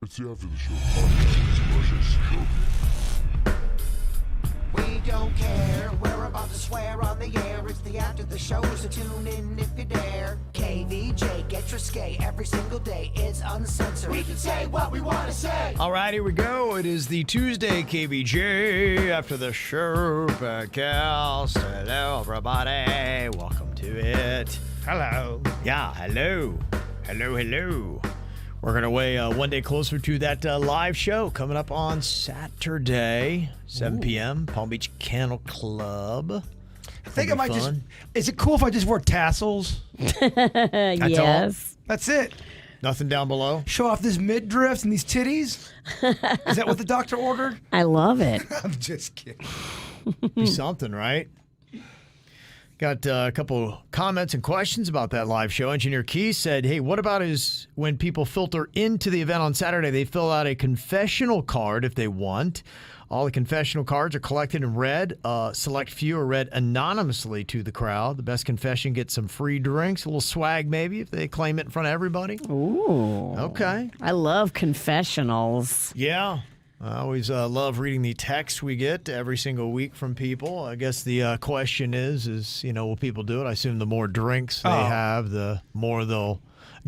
It's the After the Show podcast. We don't care, we're about to swear on the air. It's the After the Show, so tune in if you dare. KVJ, get risque every single day. It's uncensored. We can say what we want to say. All right, here we go. It is the Tuesday KVJ After the Show podcast. Hello, everybody. Welcome to it. Hello. Yeah, hello. Hello. We're going to weigh one day closer to that live show coming up on Saturday, 7 p.m., Palm Beach Kennel Club. I think I might just... Is it cool if I just wore tassels? That's all? That's it. Nothing down below? Show off this midriff and these titties? Is that what the doctor ordered? I love it. I'm just kidding. Be something, right? Got a couple comments and questions about that live show. Engineer Keith said, hey, what about when people filter into the event on Saturday, they fill out a confessional card if they want. All the confessional cards are collected and read. Select few are read anonymously to the crowd. The best confession gets some free drinks, a little swag maybe if they claim it in front of everybody. Ooh. Okay. I love confessionals. Yeah. I always love reading the texts we get every single week from people. I guess the question is, will people do it? I assume the more drinks they have, the more they'll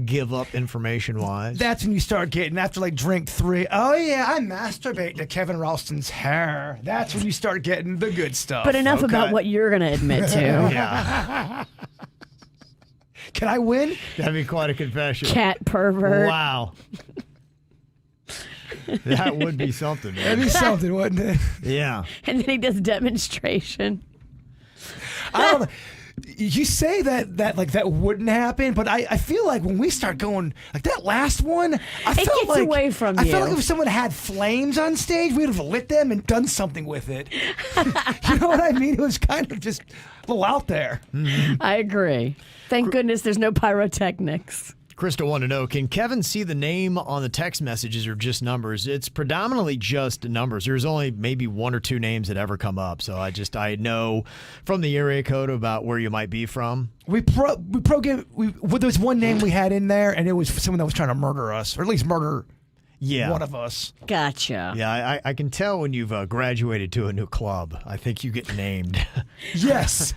give up information-wise. That's when you start getting, after like drink 3, oh yeah, I masturbate to Kevin Ralston's hair. That's when you start getting the good stuff. But enough about what you're going to admit to. Yeah. Can I win? That'd be quite a confession. Cat pervert. Wow. That would be something, man. That'd be something, wouldn't it? Yeah. And then he does demonstration. I don't know. You say that wouldn't happen, but I feel like when we start going like that last one, It gets away from I you. felt like if someone had flames on stage, we'd have lit them and done something with it. You know what I mean? It was kind of just a little out there. Mm-hmm. I agree. Thank goodness there's no pyrotechnics. Krista wanted to know, can Kevin see the name on the text messages or just numbers? It's predominantly just numbers. There's only maybe one or two names that ever come up. So I know from the area code about where you might be from. There was one name we had in there, and it was someone that was trying to murder us, or at least murder one of us. Gotcha. Yeah, I can tell when you've graduated to a new club. I think you get named. Yes.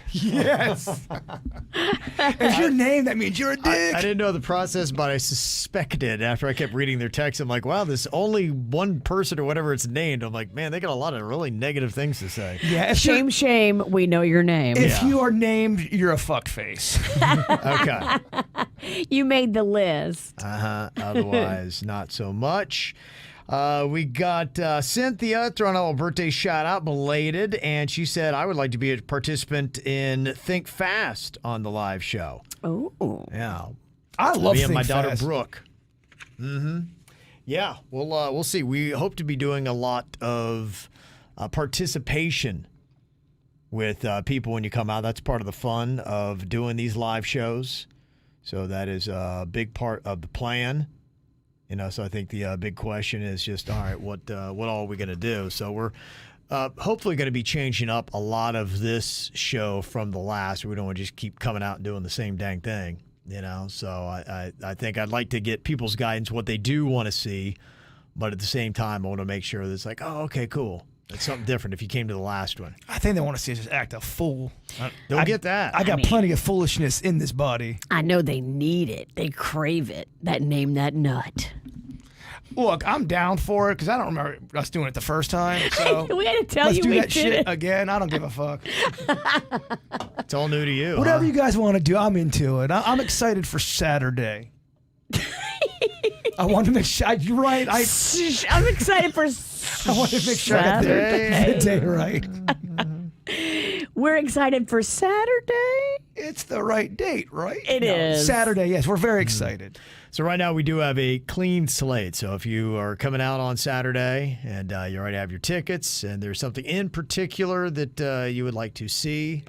If you're named, that means you're a dick. I didn't know the process, but I suspected after I kept reading their text. I'm like, wow, this only one person or whatever it's named. I'm like, man, they got a lot of really negative things to say. Yeah. Shame, we know your name. If you are named, you're a fuckface. Okay. You made the list. Otherwise, not so much. We got Cynthia throwing a little birthday shout out, belated, and she said, I would like to be a participant in Think Fast on the live show. Oh. Yeah. I love me and Think my daughter Fast. Brooke. Yeah, we'll see. We hope to be doing a lot of participation with people when you come out. That's part of the fun of doing these live shows. So that is a big part of the plan. So I think the big question is just, all right, what all are we going to do? So we're hopefully going to be changing up a lot of this show from the last. We don't want to just keep coming out and doing the same dang thing, So I think I'd like to get people's guidance, what they do want to see, but at the same time, I want to make sure that it's like, oh, okay, cool. It's something different if you came to the last one. I think they want to see us just act a fool. Don't get that. I got plenty of foolishness in this body. I know they need it. They crave it. That name, that nut. Look, I'm down for it because I don't remember us doing it the first time. So we had to tell let's you do we that did shit it. again. I don't give a fuck. It's all new to you. Whatever you guys want to do, I'm into it. I'm excited for Saturday. I want to make sure. You're right. I'm excited for I want to make sure I got the day right. We're excited for Saturday. It's the right date, right? It is. Saturday, yes. We're very excited. So right now we do have a clean slate. So if you are coming out on Saturday and you already have your tickets and there's something in particular that you would like to see,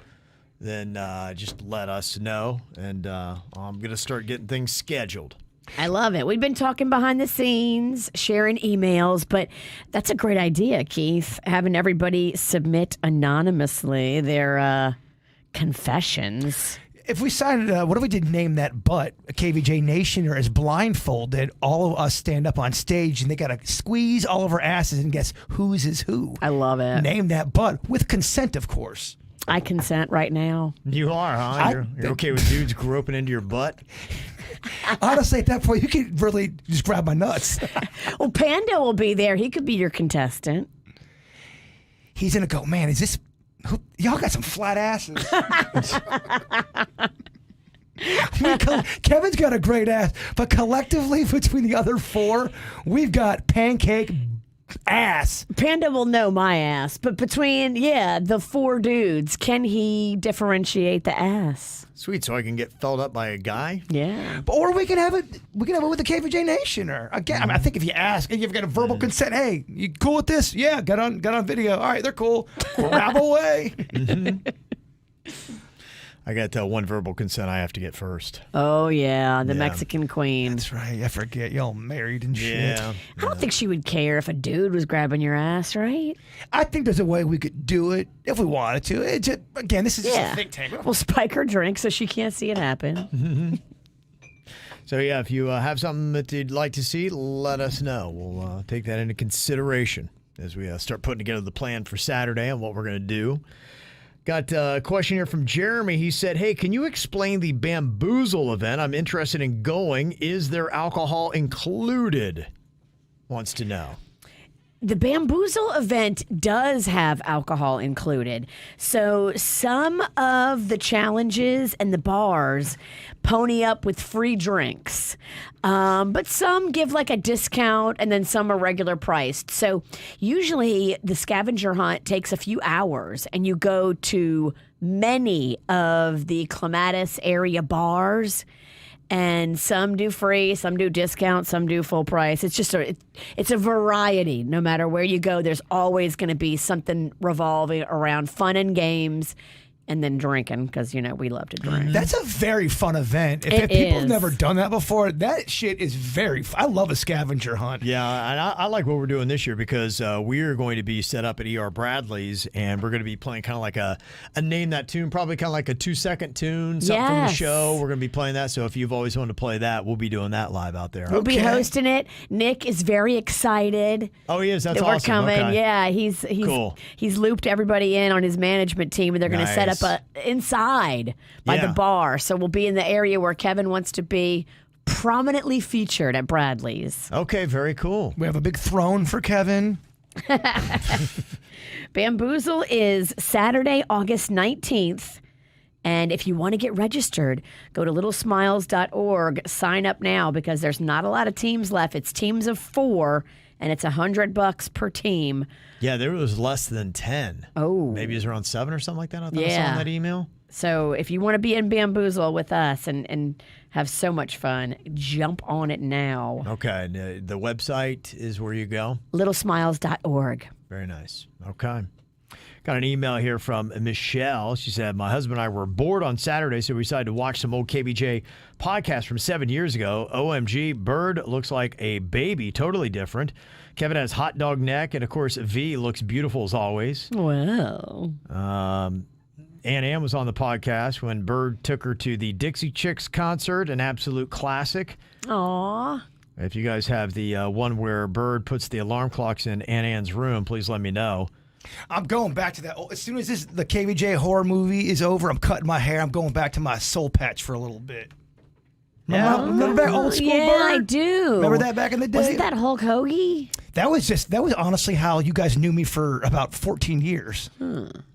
then just let us know. And I'm going to start getting things scheduled. I love it. We've been talking behind the scenes, sharing emails, but that's a great idea, Keith, having everybody submit anonymously their confessions. if we signed, what if we did name that butt a KVJ Nation, or as blindfolded, all of us stand up on stage and they got to squeeze all of our asses and guess whose is who. I love it. Name that butt with consent, of course. I consent right now. You are, huh? You're okay with dudes groping into your butt? Honestly, at that point, you could really just grab my nuts. Well, Panda will be there. He could be your contestant. He's going to go, man, is this... Y'all got some flat asses. Kevin's got a great ass, but collectively between the other four, we've got pancake ass. Panda will know my ass, but between the four dudes, can he differentiate the ass? Sweet, so I can get filled up by a guy? Yeah. Or we can have it. We can have it with the KVJ Nation. Or again, I mean, I think if you ask and you've got a verbal consent, hey, you cool with this? Yeah, got on video. All right, they're cool. Grab away. I got one verbal consent I have to get first. Oh yeah, the Yeah. Mexican queen. That's right. I forget y'all married and shit. Yeah. I don't think she would care if a dude was grabbing your ass, right? I think there's a way we could do it if we wanted to. It just, again, this is just a think tank. We'll spike her drink so she can't see it happen. So, yeah, if you have something that you'd like to see, let us know. We'll take that into consideration as we start putting together the plan for Saturday and what we're going to do. Got a question here from Jeremy. He said, hey, can you explain the Bamboozle event? I'm interested in going. Is there alcohol included? Wants to know. The Bamboozle event does have alcohol included. So some of the challenges and the bars pony up with free drinks. But some give like a discount and then some are regular priced. So usually the scavenger hunt takes a few hours and you go to many of the Clematis area bars. And some do free, some do discount, some do full price. It's just it's a variety. No matter where you go, there's always going to be something revolving around fun and games and then drinking because, you know, we love to drink. That's a very fun event. It If people have is. never done that before, that shit is very fun. I love a scavenger hunt. Yeah, and I like what we're doing this year because we are going to be set up at E.R. Bradley's, and we're going to be playing kind of like a name that tune, probably kind of like a 2-second tune, something from the Yes. show. We're going to be playing that. So if you've always wanted to play that, we'll be doing that live out there. We'll be Okay. hosting it. Nick is very excited Oh, he is. That's that awesome. we're coming. Okay. Yeah, he's Cool. He's looped everybody in on his management team, and they're going to set Nice. up inside by Yeah. the bar. So we'll be in the area where Kevin wants to be prominently featured at Bradley's. Okay, very cool. We have a big throne for Kevin. Bamboozle is Saturday, August 19th. And if you want to get registered, go to littlesmiles.org. Sign up now because there's not a lot of teams left. It's teams of 4, and it's $100 per team. Yeah, there was less than 10. Oh. Maybe it was around 7 or something like that. I thought I saw Yeah. in that email. So if you want to be in Bamboozle with us and have so much fun, jump on it now. Okay, and, the website is where you go. Littlesmiles.org. Very nice. Okay. Got an email here from Michelle. She said, my husband and I were bored on Saturday, so we decided to watch some old KVJ podcast from 7 years ago. OMG, Bird looks like a baby, totally different. Kevin has hot dog neck, and of course, V looks beautiful as always. Wow. Ann Ann was on the podcast when Bird took her to the Dixie Chicks concert, an absolute classic. Aw. If you guys have the one where Bird puts the alarm clocks in Ann Ann's room, please let me know. I'm going back to that. As soon as the KVJ horror movie is over, I'm cutting my hair. I'm going back to my soul patch for a little bit. Remember that old school Yeah, Bird? I do. Remember that back in the day? Wasn't that Hulk Hoagie? That was honestly how you guys knew me for about 14 years.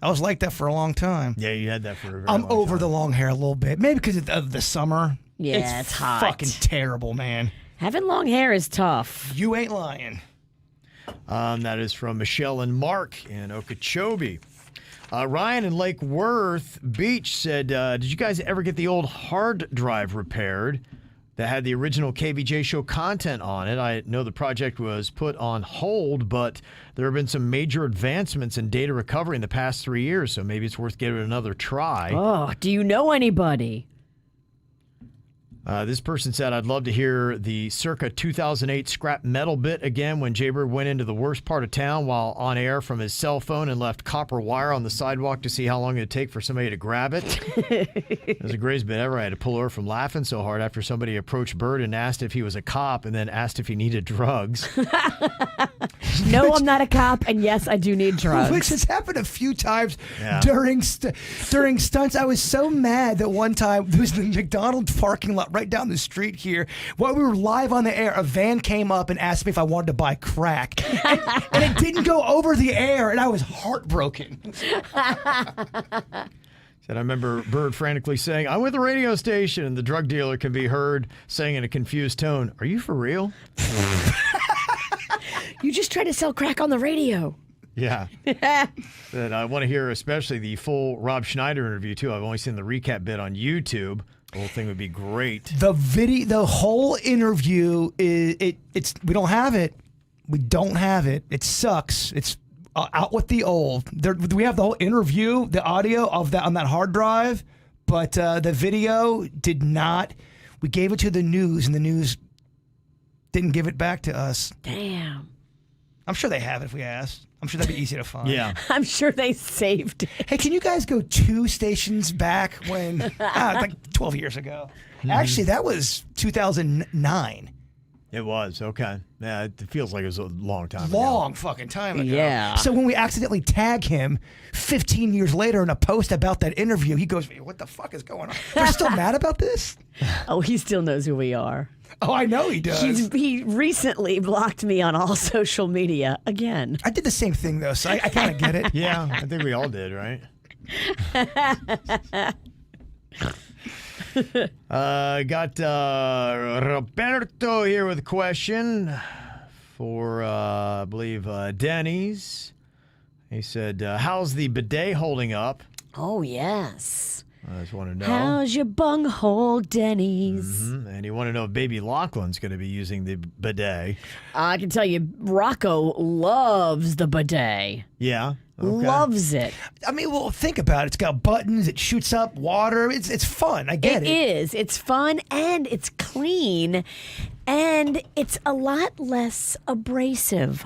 I was like that for a long time. Yeah, you had that for a very I'm long over time. the long hair a little bit. Maybe because of the summer. Yeah, it's hot. Fucking terrible, man. Having long hair is tough. You ain't lying. That is from Michelle and Mark in Okeechobee. Ryan in Lake Worth Beach said, did you guys ever get the old hard drive repaired that had the original KVJ show content on it? I know the project was put on hold, but there have been some major advancements in data recovery in the past 3 years, so maybe it's worth giving it another try. Oh, do you know anybody? This person said, I'd love to hear the circa 2008 scrap metal bit again when Jaybird went into the worst part of town while on air from his cell phone and left copper wire on the sidewalk to see how long it would take for somebody to grab it. It was the greatest bit ever. I had to pull her from laughing so hard after somebody approached Bird and asked if he was a cop and then asked if he needed drugs. No, I'm not a cop, and yes, I do need drugs. Which has happened a few times during stunts. I was so mad that one time there was the McDonald's parking lot right down the street here. While we were live on the air, a van came up and asked me if I wanted to buy crack. And it didn't go over the air, and I was heartbroken. Said, I remember Bird frantically saying, I'm with the radio station, and the drug dealer can be heard saying in a confused tone, are you for real? You just tried to sell crack on the radio. Yeah. That I want to hear especially the full Rob Schneider interview, too. I've only seen the recap bit on YouTube. The whole thing would be great. The whole interview, it's we don't have it. We don't have it. It sucks. It's out with the old. We have the whole interview, the audio of that on that hard drive, but the video did not. We gave it to the news, and the news didn't give it back to us. Damn. I'm sure they have it if we asked. I'm sure that'd be easy to find. Yeah. I'm sure they saved it. Hey, can you guys go 2 stations back when, like 12 years ago? Actually, that was 2009. It was. Okay. Yeah, it feels like it was a long time ago. Long fucking time ago. Yeah. So when we accidentally tag him 15 years later in a post about that interview, he goes, what the fuck is going on? They're still mad about this? Oh, he still knows who we are. Oh, I know he does. He recently blocked me on all social media again. I did the same thing, though, so I kind of get it. Yeah, I think we all did, right? Got Roberto here with a question for, I believe, Denny's. He said, how's the bidet holding up? Oh, yes. I just want to know. How's your bunghole, Denny's? Mm-hmm. And you want to know if baby Lachlan's going to be using the bidet. I can tell you, Rocco loves the bidet. Yeah. Okay. Loves it. I mean, well, think about it. It's got buttons. It shoots up water. It's fun. I get it. It is. It's fun, and it's clean, and it's a lot less abrasive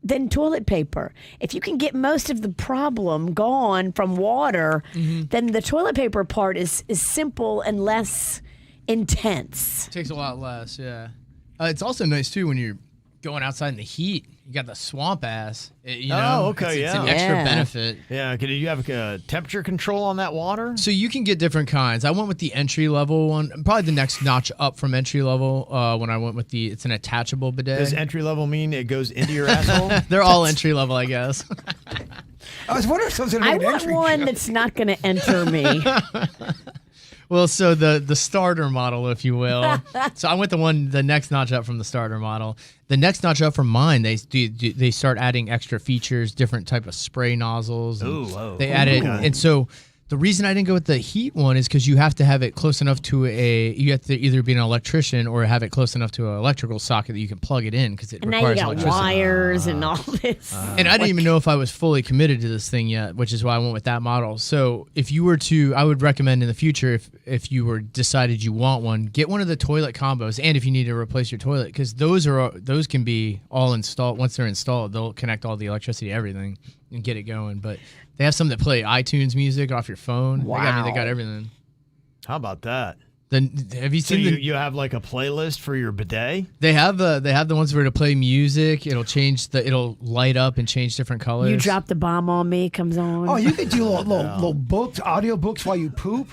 than toilet paper. If you can get most of the problem gone from water, then the toilet paper part is simple and less intense. Takes a lot less, yeah. It's also nice, too, when you're going outside in the heat. You got the swamp ass. Okay, it's an extra Yeah. benefit. Yeah. Do you have temperature control on that water? So you can get different kinds. I went with the entry level one, probably the next notch up from entry level. When I went with it's an attachable bidet. Does entry level mean it goes into your asshole? They're all entry level, I guess. I was wondering if someone's going to I make an want entry one joke. that's not going to enter me. Well, so the starter model, if you will. So I went the next notch up from the starter model. The next notch up from mine, they start adding extra features, different type of spray nozzles. Ooh, whoa. They added, Okay. and so the reason I didn't go with the heat one is because you have to have it close enough to you have to either be an electrician or have it close enough to an electrical socket that you can plug it in because it And now you requires got electricity. wires and all this. And I didn't even know if I was fully committed to this thing yet, which is why I went with that model. So if you were to, I would recommend in the future, if you were decided you want one, get one of the toilet combos. And if you need to replace your toilet, because those can be all installed. Once they're installed, they'll connect all the electricity, everything, and get it going. But they have some that play iTunes music off your phone. Wow. They got everything. How about that? Then have you So seen you have like a playlist for your bidet? They have the ones where to play music. It'll light up and change different colors. You drop the bomb on me, comes on. Oh, you could do little books, audio books while you poop.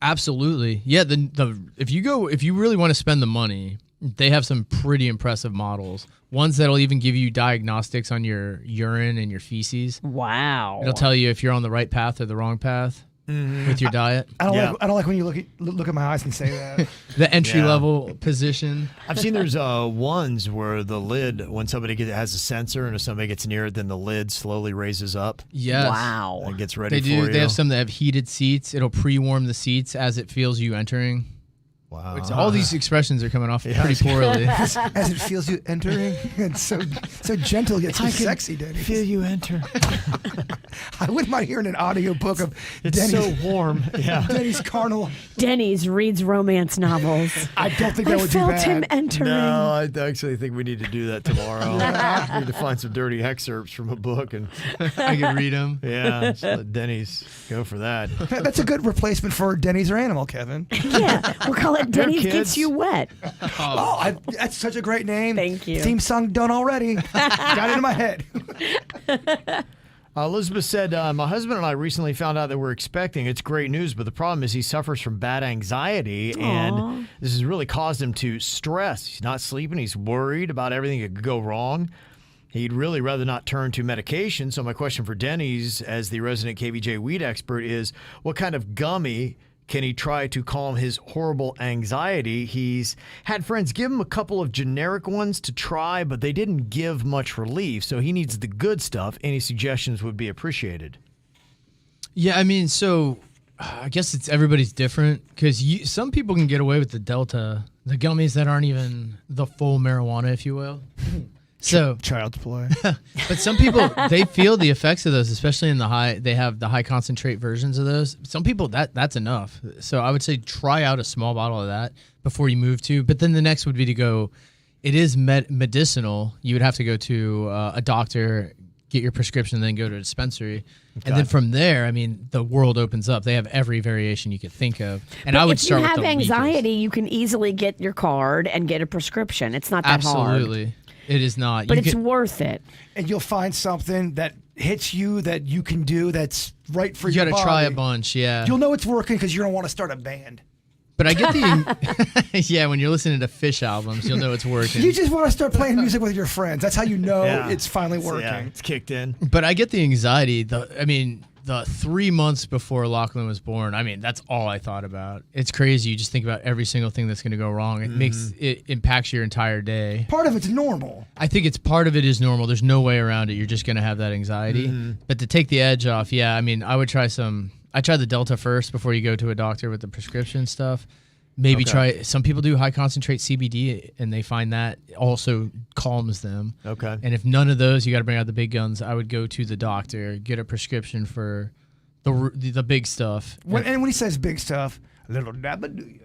Absolutely. Yeah, if you really want to spend the money, they have some pretty impressive models. Ones that'll even give you diagnostics on your urine and your feces. Wow. It'll tell you if you're on the right path or the wrong path with your diet. I don't like when you look at my eyes and say that. The entry level position. I've seen there's ones where the lid, when somebody has a sensor and if somebody gets near it, then the lid slowly raises up Yes. Wow. and gets ready They for do. you. They have some that have heated seats. It'll pre-warm the seats as it feels you entering. Wow. All these expressions are coming off pretty poorly. As it feels you entering. It's so gentle yet so sexy, Denny. Feel you enter. I wouldn't mind hearing an audiobook of It's Denny's, so warm. Yeah. Denny's carnal. Denny's reads romance novels. I don't think that I would be felt bad. him entering. No, I actually think we need to do that tomorrow. We need to find some dirty excerpts from a book and I could read them. just let Denny's go for that. That's a good replacement for Denny's or Animal, Kevin. Yeah, we'll call it Denny's kids. Gets You Wet. That's such a great name. Thank you. Theme song done already. Got it in my head. Elizabeth said, my husband and I recently found out that we're expecting. It's great news, but the problem is he suffers from bad anxiety, and this has really caused him to stress. He's not sleeping. He's worried about everything that could go wrong. He'd really rather not turn to medication. So my question for Denny's, as the resident KVJ weed expert, is what kind of gummy can he try to calm his horrible anxiety? He's had friends give him a couple of generic ones to try, but they didn't give much relief. So he needs the good stuff. Any suggestions would be appreciated. Yeah, I mean, so I guess it's everybody's different because some people can get away with the Delta, the gummies that aren't even the full marijuana, if you will. So Child's play. But some people, they feel the effects of those, especially in they have the high concentrate versions of those. Some people, that's enough. So I would say try out a small bottle of that before you move to. But then the next would be to go, it is medicinal. You would have to go to a doctor, get your prescription, then go to a dispensary. Okay. And then from there, I mean, the world opens up. They have every variation you could think of. And but I would start with the If you have anxiety, weakest. you can easily get your card and get a prescription. It's not that hard. Absolutely. It is not. But it's worth it. And you'll find something that hits you that you can do that's right for you your body. You got to try a bunch, yeah. You'll know it's working because you're going to want to start a band. But I get the... yeah, when you're listening to Fish albums, you'll know it's working. You just want to start playing music with your friends. That's how you know it's finally working. Yeah, it's kicked in. But I get the anxiety. The 3 months before Lachlan was born, I mean, that's all I thought about. It's crazy. You just think about every single thing that's going to go wrong. It impacts your entire day. Part of it's normal. I think part of it is normal. There's no way around it. You're just going to have that anxiety. But to take the edge off, yeah, I mean, I would try I try the Delta first before you go to a doctor with the prescription stuff. Maybe try. Some people do high concentrate CBD, and they find that also calms them. Okay. And if none of those, you got to bring out the big guns. I would go to the doctor, get a prescription for the big stuff. And when he says big stuff, a little dabba do you?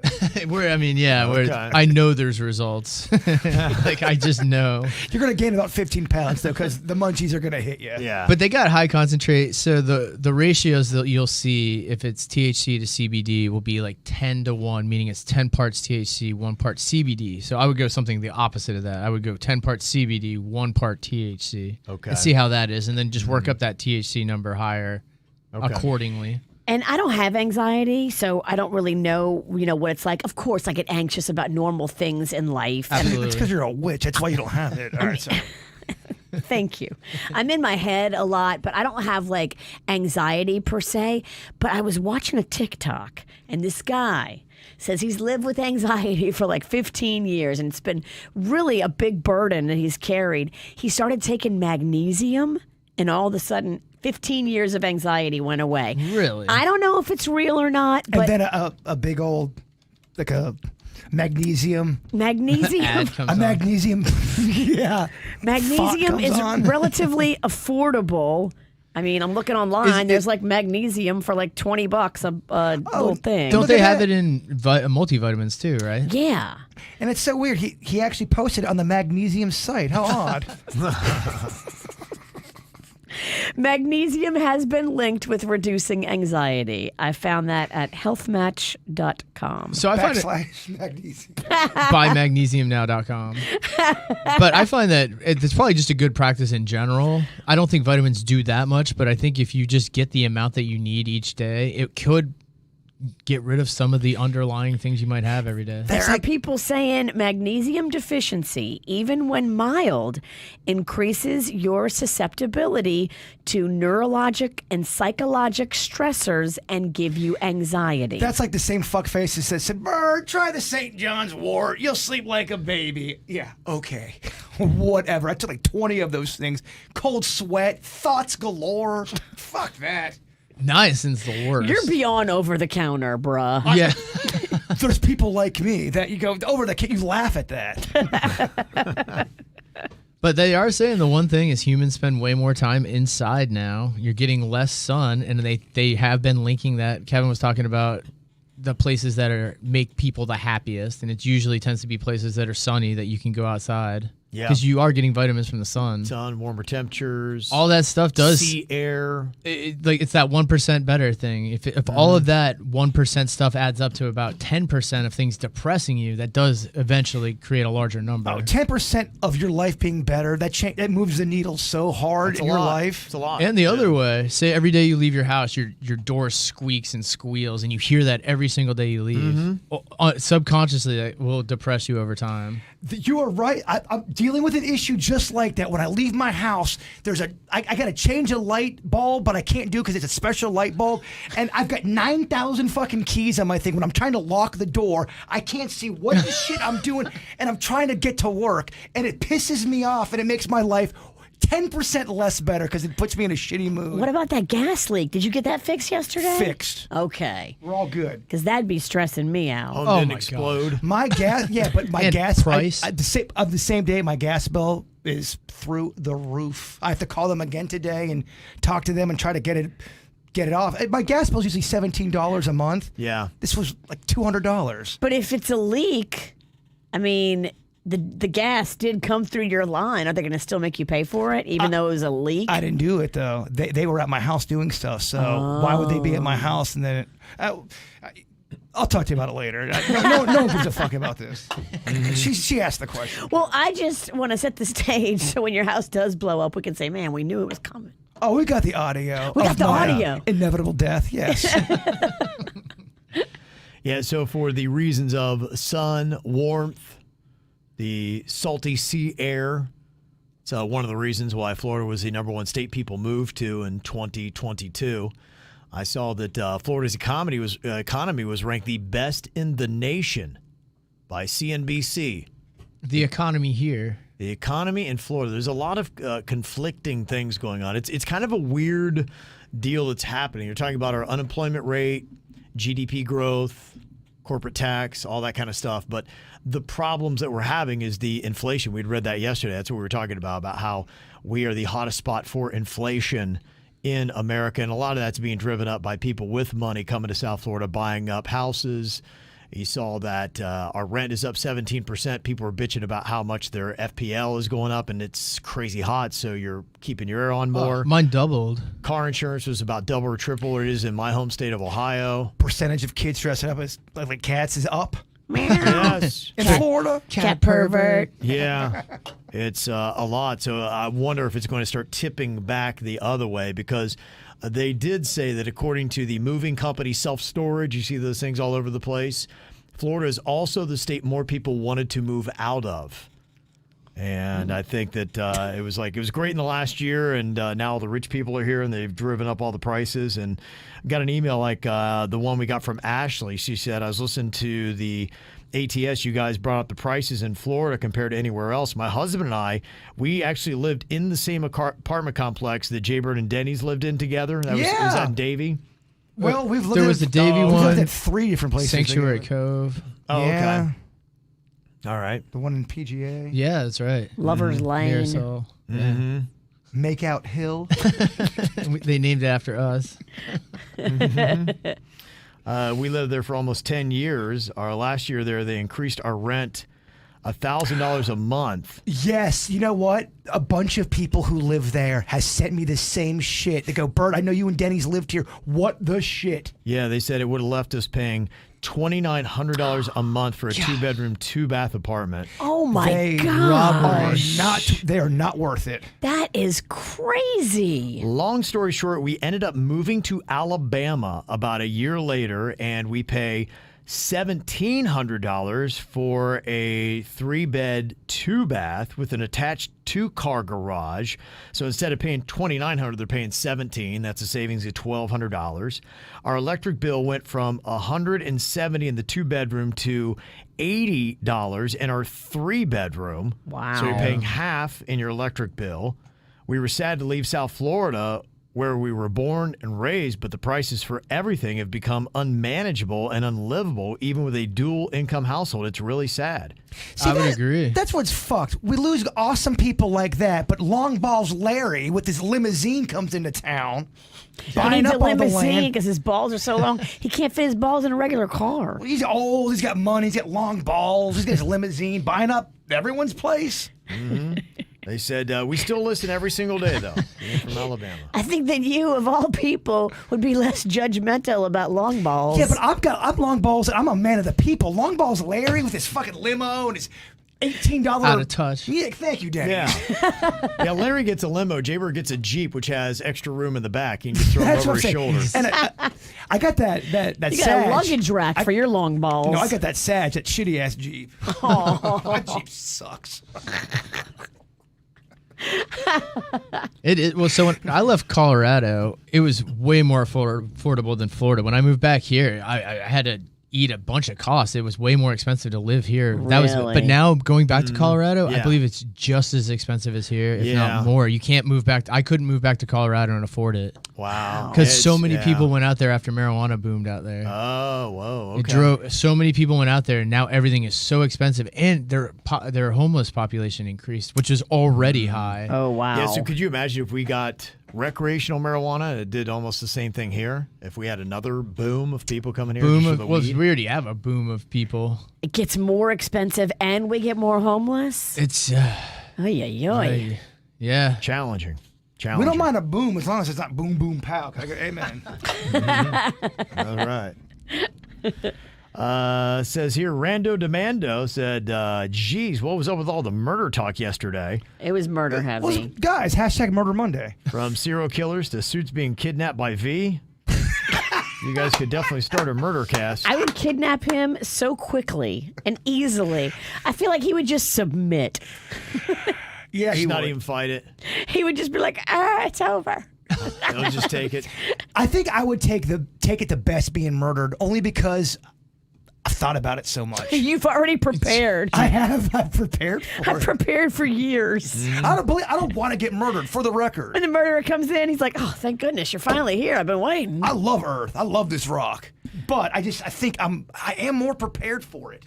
I know there's results. Like I just know. You're gonna gain about 15 pounds though, because the munchies are gonna hit you. Yeah. But they got high concentrate, so the ratios that you'll see if it's THC to CBD will be like 10-1, meaning it's 10 parts THC, 1 part CBD. So I would go something the opposite of that. I would go 10 parts CBD, 1 part THC. Okay. And see how that is, and then just work up that THC number higher accordingly. And I don't have anxiety, so I don't really know, what it's like. Of course, I get anxious about normal things in life. Absolutely. It's because you're a witch. That's why you don't have it. All right, so. Thank you. I'm in my head a lot, but I don't have like anxiety per se. But I was watching a TikTok, and this guy says he's lived with anxiety for like 15 years, and it's been really a big burden that he's carried. He started taking magnesium, and all of a sudden, 15 years of anxiety went away. Really? I don't know if it's real or not, but And then a big old, like a magnesium. magnesium. Ad comes A on. magnesium. Yeah. Magnesium comes is on. relatively affordable. I mean, I'm looking online. There's like magnesium for like $20 a little thing. Don't Look they at have that. it in multivitamins too, right? Yeah. And it's so weird. He actually posted it on the magnesium site. How odd. Magnesium has been linked with reducing anxiety. I found that at healthmatch.com. So I find it / magnesium. buymagnesiumnow.com. But I find that it's probably just a good practice in general. I don't think vitamins do that much, but I think if you just get the amount that you need each day, it could get rid of some of the underlying things you might have every day. There are people saying magnesium deficiency, even when mild, increases your susceptibility to neurologic and psychologic stressors and give you anxiety. That's like the same fuckface that says, Bird, try the St. John's wort. You'll sleep like a baby. Yeah, okay. Whatever. I took like 20 of those things. Cold sweat, thoughts galore. Fuck that. Niacin's the worst. You're beyond over the counter, bruh. Yeah. there's people like me that you go over the you laugh at that. But they are saying the one thing is humans spend way more time inside now. You're getting less sun, and they have been linking that. Kevin was talking about the places that make people the happiest, and it usually tends to be places that are sunny that you can go outside. Yeah. Because you are getting vitamins from the sun. Sun, warmer temperatures. All that stuff does. Sea air. It's that 1% better thing. If all of that 1% stuff adds up to about 10% of things depressing you, that does eventually create a larger number. 10% of your life being better, that moves the needle so hard in your life. It's a lot. And the other way, say every day you leave your house, your door squeaks and squeals, and you hear that every single day you leave. Subconsciously, that will depress you over time. You are right. I'm dealing with an issue just like that. When I leave my house, I got to change a light bulb, but I can't do it because it's a special light bulb. And I've got 9,000 fucking keys on my thing. When I'm trying to lock the door, I can't see what the shit I'm doing, and I'm trying to get to work, and it pisses me off, and it makes my life 10% less better because it puts me in a shitty mood. What about that gas leak? Did you get that fixed yesterday? Fixed. Okay. We're all good. Because that'd be stressing me out. Oh, didn't my explode. My gas, but my And gas price? the same day, my gas bill is through the roof. I have to call them again today and talk to them and try to get it off. My gas bill is usually $17 a month. Yeah. This was like $200. But if it's a leak, I mean, the gas did come through your line. Are they going to still make you pay for it, even though it was a leak? I didn't do it though. They were at my house doing stuff. So why would they be at my house? And then I'll talk to you about it later. No one gives a fuck about this. She asked the question. Well, I just want to set the stage so when your house does blow up, we can say, man, we knew it was coming. Oh, we got the audio. We got of the my, audio. Inevitable death. Yes. Yeah, so for the reasons of sun, warmth, the salty sea air, it's one of the reasons why Florida was the number one state people moved to in 2022. I saw that Florida's economy was ranked the best in the nation by CNBC. The economy here. The economy in Florida. There's a lot of conflicting things going on. It's kind of a weird deal that's happening. You're talking about our unemployment rate, GDP growth, corporate tax, all that kind of stuff. But the problems that we're having is the inflation. We'd read that yesterday. That's what we were talking about how we are the hottest spot for inflation in America. And a lot of that's being driven up by people with money coming to South Florida, buying up houses. You saw that our rent is up 17%. People are bitching about how much their FPL is going up, and it's crazy hot, so you're keeping your air on more. Mine doubled. Car insurance was about double or triple what it is in my home state of Ohio. Percentage of kids dressing up as like cats is up Yes. in Florida. Cat pervert. Yeah, it's a lot. So I wonder if it's going to start tipping back the other way because they did say that according to the moving company Self-Storage, you see those things all over the place, Florida is also the state more people wanted to move out of. And I think that it was great in the last year, and now the rich people are here, and they've driven up all the prices. And got an email like the one we got from Ashley. She said, I was listening to the ATS. You guys brought up the prices in Florida compared to anywhere else. My husband and I, we actually lived in the same apartment complex that Jaybird and Denny's lived in together. Was that in Davie? Well, we've lived There was the Davie we've one. lived at 3 different places. Sanctuary Cove. Oh, yeah. okay. All right. The one in PGA. Yeah, that's right. Lover's Lane. Marisol. Mm-hmm. Makeout Hill. They named it after us. We lived there for almost 10 years. Our last year there, they increased our rent $1,000 a month. Yes, you know what? A bunch of people who live there has sent me the same shit. They go, Bert, I know you and Denny's lived here. What the shit? Yeah, they said it would have left us paying $2,900 a month for a 2-bedroom, 2-bath apartment. Oh my They gosh. they are not worth it. That is crazy. Long story short, we ended up moving to Alabama about a year later, and we pay $1,700 for a 3-bed, 2-bath with an attached 2-car garage. So instead of paying $2,900, they're paying $1,700. That's a savings of $1,200. Our electric bill went from $170 in the 2-bedroom to $80 in our 3-bedroom. Wow. So you're paying half in your electric bill. We were sad to leave South Florida where we were born and raised, but the prices for everything have become unmanageable and unlivable, even with a dual income household. It's really sad. See, I would agree. That's what's fucked. We lose awesome people like that, but Long Balls Larry with his limousine comes into town. He Buying needs a up all the limousine land. because his balls are so long. He can't fit his balls in a regular car. He's old. He's got money. He's got long balls. He's got his limousine. Buying up everyone's place. They said, we still listen every single day, though. Being from Alabama. I think that you, of all people, would be less judgmental about long balls. Yeah, but I'm long balls. And I'm a man of the people. Long balls Larry with his fucking limo and his $18 Out of touch. Yeah, thank you, Danny. Yeah. Yeah, Larry gets a limo. Jaybird gets a Jeep, which has extra room in the back. You can just throw them That's over what his I'm saying. shoulder. And I got that you got Sag. a luggage rack for your long balls. No, I got that Sag, that shitty ass Jeep. My Jeep sucks. Well, so when I left Colorado, it was way more affordable than Florida. When I moved back here, I had to eat a bunch of costs. It was way more expensive to live here. Really? But now going back to Colorado, I yeah. believe it's just as expensive as here, if Yeah. not more. You can't move back. I couldn't move back to Colorado and afford it Wow. because so It's- many yeah. people went out there after marijuana boomed out there. Oh, whoa. It Okay. drove so many people went out there, and now everything is so expensive, and their homeless population increased, which is already high. Oh, wow. Yeah, so could you imagine if we got recreational marijuana? It did almost the same thing here. If we had another boom of people coming here just for the Well, weed. we already have a boom of people. It gets more expensive and we get more homeless? It's Oy, oy, oy. yeah. Challenging. We don't mind a boom as long as it's not boom, boom, pow. Amen. All right. Says here, Rando Demando said, geez, what was up with all the murder talk yesterday? It was murder heavy. Guys, hashtag Murder Monday. From serial killers to suits being kidnapped by V. You guys could definitely start a murder cast. I would kidnap him so quickly and easily. I feel like he would just submit. Yeah, He's not even fight it. He would just be like, it's over. He'll just take it. I think I would take it the best being murdered only because I've thought about it so much. You've already prepared. I've prepared for I've it. prepared for years. I don't want to get murdered, for the record. When the murderer comes in, he's like, oh, thank goodness, you're finally here. I've been waiting. I love Earth. I love this rock. But I think I am more prepared for it.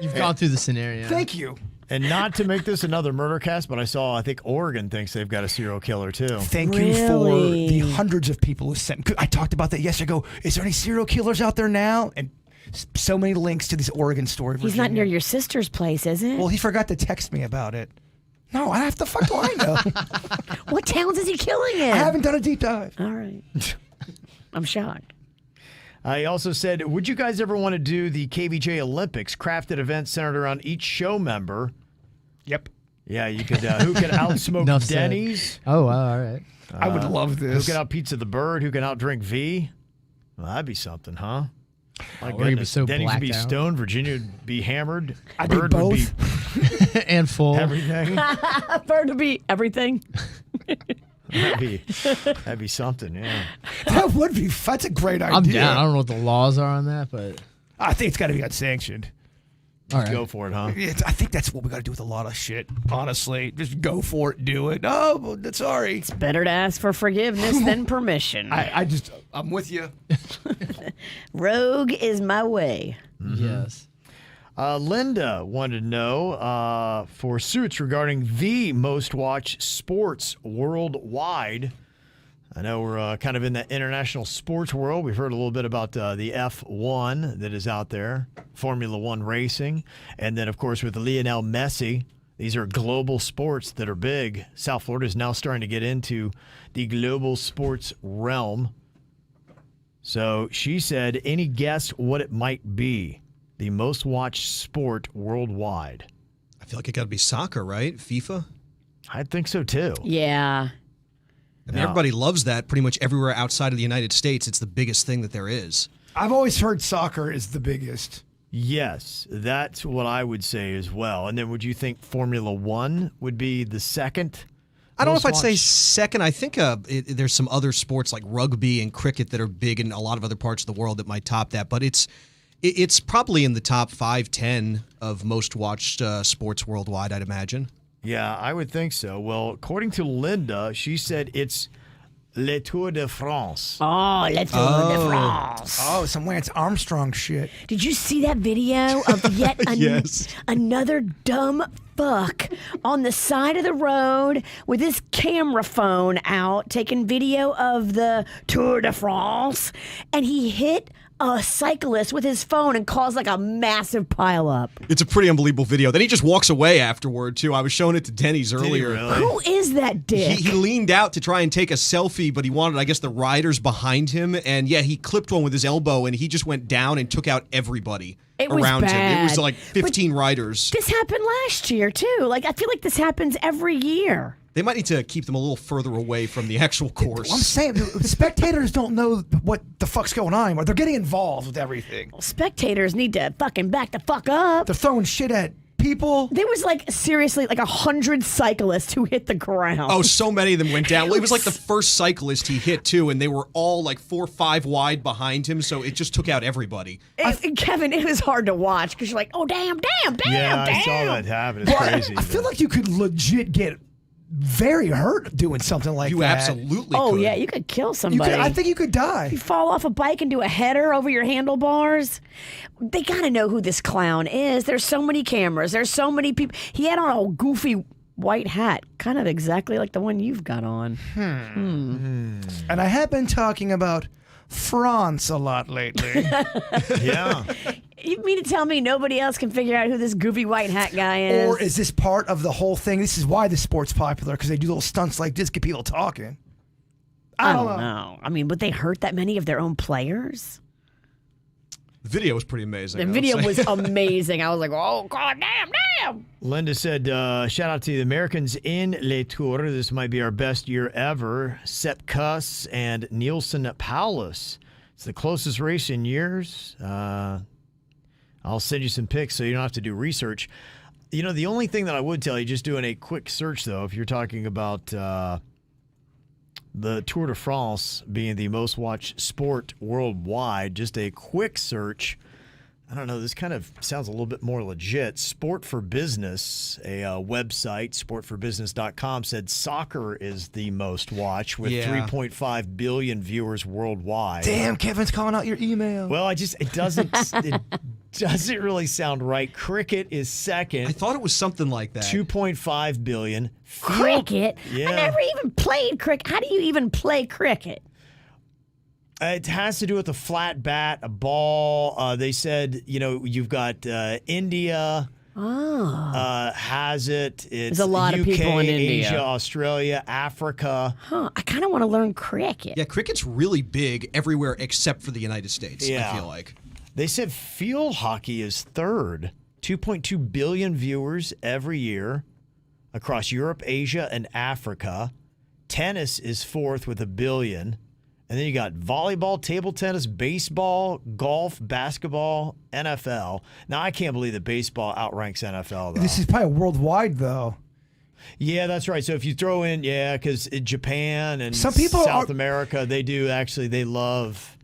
You've gone through the scenario. Thank you. And not to make this another murder cast, but I think Oregon thinks they've got a serial killer too. Thank you for Really? the hundreds of people who sent. I talked about that yesterday. I go, is there any serial killers out there now? And so many links to this Oregon story. He's not near your sister's place, is it? Well, he forgot to text me about it. No, I have to. Fuck do I know? What towns is he killing in? I haven't done a deep dive. All right. I'm shocked. He also said, would you guys ever want to do the KVJ Olympics, crafted event centered around each show member? Yep. Yeah, you could. Who could outsmoke Enough said. Denny's? Oh, wow, all right. I would love Who this. could out pizza the bird? Who can outdrink V? Well, that'd be something, huh? My we're gonna be goodness. so Denny's would be blacked out. stoned. Virginia would be hammered. I'd be Bird would be And full. everything. Bird to be everything. That'd be something, yeah. That would be. That's a great idea. I'm down. I don't know what the laws are on that, but I think it's got to be unsanctioned. all right. Go for it, huh? I think that's what we got to do with a lot of shit. Honestly, just go for it, do it. Oh, well, sorry. Better to ask for forgiveness than permission. I'm with you. Rogue is my way. Yes. Linda wanted to know for suits regarding the most watched sports worldwide. I know we're kind of in the international sports world. We've heard a little bit about the F1 that is out there, Formula One racing. And then, of course, with Lionel Messi, these are global sports that are big. South Florida is now starting to get into the global sports realm. So she said, any guess what it might be? The most watched sport worldwide. I feel like it got to be soccer, right? FIFA. I think so, too. Yeah. I mean, everybody loves that pretty much everywhere outside of the United States. It's the biggest thing that there is. I've always heard soccer is the biggest. Yes, that's what I would say as well. And then would you think Formula One would be the second? I don't know if most I'd say watched? second. I think there's some other sports like rugby and cricket that are big in a lot of other parts of the world that might top that. But it's probably in the top 5, 10 of most watched sports worldwide, I'd imagine. Yeah, I would think so. Well, according to Linda, she said it's Le Tour de France. Oh, let's do the France. Oh, some Lance Armstrong shit. Did you see that video of yet Yes. another dumb fuck on the side of the road with his camera phone out taking video of the Tour de France, and he hit a cyclist with his phone and caused like a massive pileup? It's a pretty unbelievable video. Then he just walks away afterward, too. I was showing it to Denny's earlier. really? Who is that dick? He leaned out to try and take a selfie, but he wanted, I guess, the riders behind him. And yeah, he clipped one with his elbow, and he just went down and took out everybody It was around him. It was bad. like 15 riders. This happened last year too. Like, I feel like this happens every year. They might need to keep them a little further away from the actual course. I'm saying the spectators don't know what the fuck's going on anymore. They're getting involved with everything. Spectators need to fucking back the fuck up. They're throwing shit at people. There was like seriously like 100 cyclists who hit the ground. Oh, so many of them went down. Well, it was like the first cyclist he hit, too, and they were all like 4 or 5 wide behind him, so it just took out everybody. Kevin, it was hard to watch because you're like, oh damn. Yeah, I saw that happen. It's crazy. I feel like you could legit get very hurt doing something like You that. absolutely Oh could. yeah, you could kill You somebody. could, I think you could die. You fall off a bike and do a header over your handlebars. They gotta know who this clown is. There's so many cameras. There's so many people. He had on a goofy white hat, kind of exactly like the one you've got on. And I have been talking about France a lot lately. Yeah. You mean to tell me nobody else can figure out who this goofy white hat guy is? Or is this part of the whole thing? This is why the sport's popular, because they do little stunts like this, get people talking. I don't know. I mean, would they hurt that many of their own players? The video was pretty amazing. The I would video say. was amazing. I was like, oh, god damn. Linda said, shout out to the Americans in Le Tour. This might be our best year ever. Sepp Kuss and Nielsen Paulus. It's the closest race in years. I'll send you some pics so you don't have to do research. You know, the only thing that I would tell you, just doing a quick search, though, if you're talking about the Tour de France being the most watched sport worldwide, just a quick search. I don't know, this kind of sounds a little bit more legit. Sport for Business, a website, sportforbusiness.com, said soccer is the most watched with 3.5 billion viewers worldwide. Damn, Kevin's calling out your email. Well, it doesn't really sound right. Cricket is second. I thought it was something like that. 2.5 billion. Cricket? Yeah. I never even played cricket. How do you even play cricket? It has to do with a flat bat, a ball. They said, you've got India has it. It's There's a lot UK, of people in India. Asia, Australia, Africa. Huh. I kind of want to learn cricket. Yeah, cricket's really big everywhere except for the United States, Yeah. I feel like. They said field hockey is third. 2.2 billion viewers every year across Europe, Asia, and Africa. Tennis is fourth with 1 billion. And then you got volleyball, table tennis, baseball, golf, basketball, NFL. Now, I can't believe that baseball outranks NFL, though. This is probably worldwide, though. Yeah, that's right. So if you throw in, because Japan and Some people South are- America, they love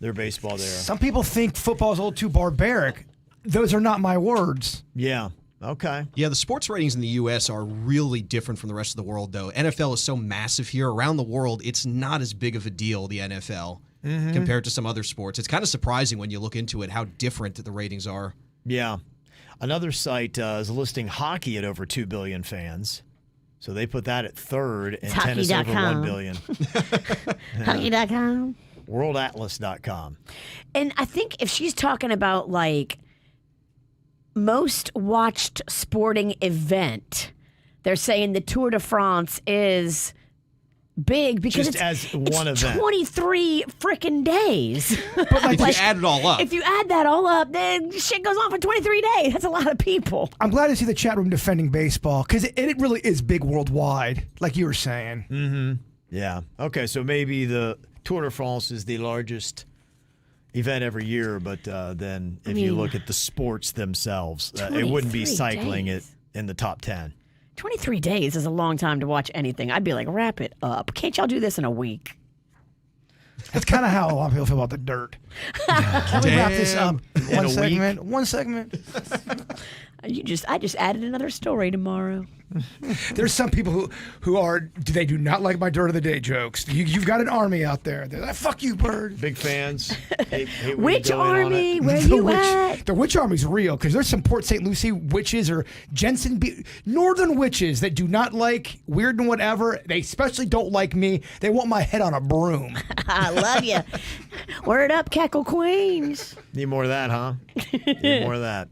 their baseball there. Some people think football is a little too barbaric. Those are not my words. Yeah. Okay. Yeah, the sports ratings in the U.S. are really different from the rest of the world, though. NFL is so massive here. Around the world, it's not as big of a deal, the NFL, compared to some other sports. It's kind of surprising when you look into it how different the ratings are. Yeah. Another site is listing hockey at over 2 billion fans. So they put that at third, and tennis over 1 billion. Hockey.com. WorldAtlas.com. And I think if she's talking about like most watched sporting event, they're saying the Tour de France is big because Just as one it's event. 23 freaking days. If you add it all up. If you add that all up, then shit goes on for 23 days. That's a lot of people. I'm glad to see the chat room defending baseball because it really is big worldwide, like you were saying. Yeah. Okay, so maybe the Tour de France is the largest event every year, but then if you mean, look at the sports themselves, it 23 wouldn't be cycling days. it in the top 10. 23 days is a long time to watch anything. I'd be like, wrap it up. Can't y'all do this in a week? That's kind of how a lot of people feel about the dirt. Can we wrap this up? In a week? One segment. I just added another story tomorrow. There's some people who do not like my dirt of the day jokes. You've got an army out there. They're like, fuck you, Bird. Big fans. Hate when Which you go in on army? it. Where you at? The witch army's real because there's some Port St. Lucie witches or northern witches that do not like weird and whatever. They especially don't like me. They want my head on a broom. I love you. Word up, Cackle Queens. Need more of that, huh? Need more of that.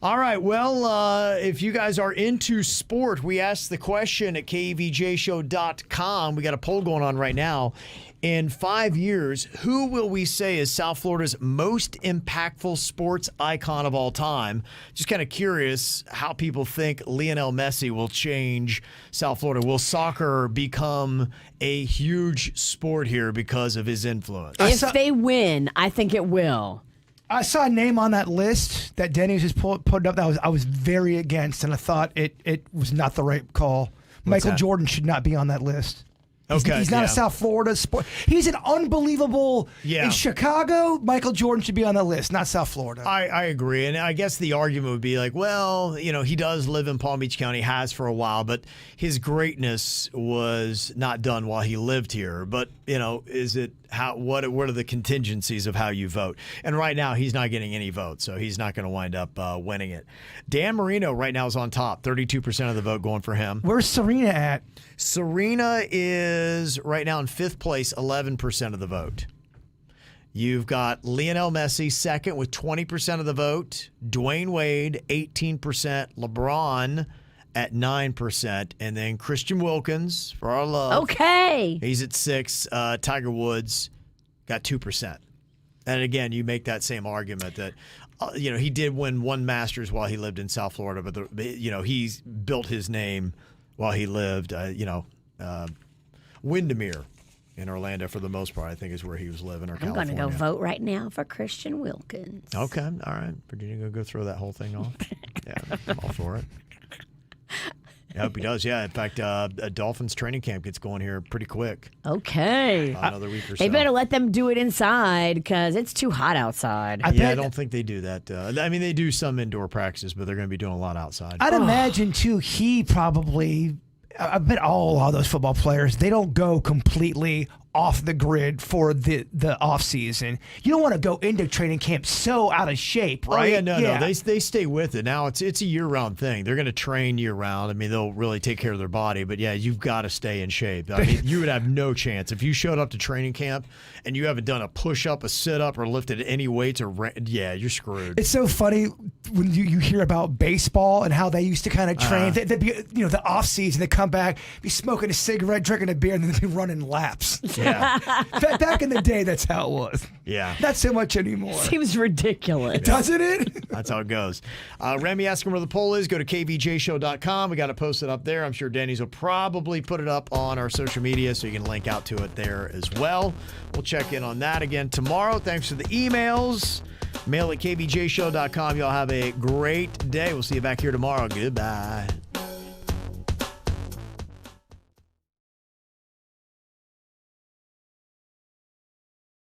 All right. Well, if you guys are into sport, we asked the question at kvjshow.com. We got a poll going on right now. In 5 years, who will we say is South Florida's most impactful sports icon of all time? Just kind of curious how people think Lionel Messi will change South Florida. Will soccer become a huge sport here because of his influence? If they win, I think it will. I saw a name on that list that Denny was just put up that I was very against, and I thought it was not the right call. Michael that? Jordan should not be on that list. He's not yeah. a South Florida sport. He's an unbelievable. Yeah. In Chicago, Michael Jordan should be on that list, not South Florida. I agree. And I guess the argument would be like, well, he does live in Palm Beach County, has for a while, but his greatness was not done while he lived here. But, is it what are the contingencies of how you vote? And right now, he's not getting any votes, so he's not going to wind up winning it. Dan Marino right now is on top, 32% of the vote going for him. Where's Serena at? Serena is right now in 5th place, 11% of the vote. You've got Lionel Messi second with 20% of the vote. Dwayne Wade, 18%. LeBron at 9%. And then Christian Wilkins, for our love. Okay. He's at 6. Tiger Woods got 2%. And again, you make that same argument that, he did win one Masters while he lived in South Florida, but, he's built his name while he lived, Windermere in Orlando for the most part, I think is where he was living, or I'm going California. to go vote right now for Christian Wilkins. Okay, all right. Virginia, go throw that whole thing off. Yeah, I'm all for it. I hope he does, yeah. In fact, a Dolphins training camp gets going here pretty quick. Okay. Another week or so. They better let them do it inside because it's too hot outside. I don't think they do that. They do some indoor practices, but they're going to be doing a lot outside. I'd imagine, too, he probably, I bet a lot of those football players, they don't go completely off the grid for the off season. You don't want to go into training camp so out of shape, right? Oh, yeah, no. They stay with it. Now it's a year-round thing. They're going to train year-round. They'll really take care of their body, but yeah, you've got to stay in shape. You would have no chance if you showed up to training camp and you haven't done a push-up, a sit-up, or lifted any weights, you're screwed. It's so funny when you hear about baseball and how they used to kind of train. They'd be, the off season, they come back, be smoking a cigarette, drinking a beer, and then they'd be running laps. Yeah. Back in the day, that's how it was. Yeah. Not so much anymore. Seems ridiculous. Doesn't it? That's how it goes. Remy, ask him where the poll is. Go to kvjshow.com. We got it posted up there. I'm sure Denny's will probably put it up on our social media so you can link out to it there as well. We'll check in on that again tomorrow. Thanks for the emails. Mail at kvjshow.com. Y'all have a great day. We'll see you back here tomorrow. Goodbye.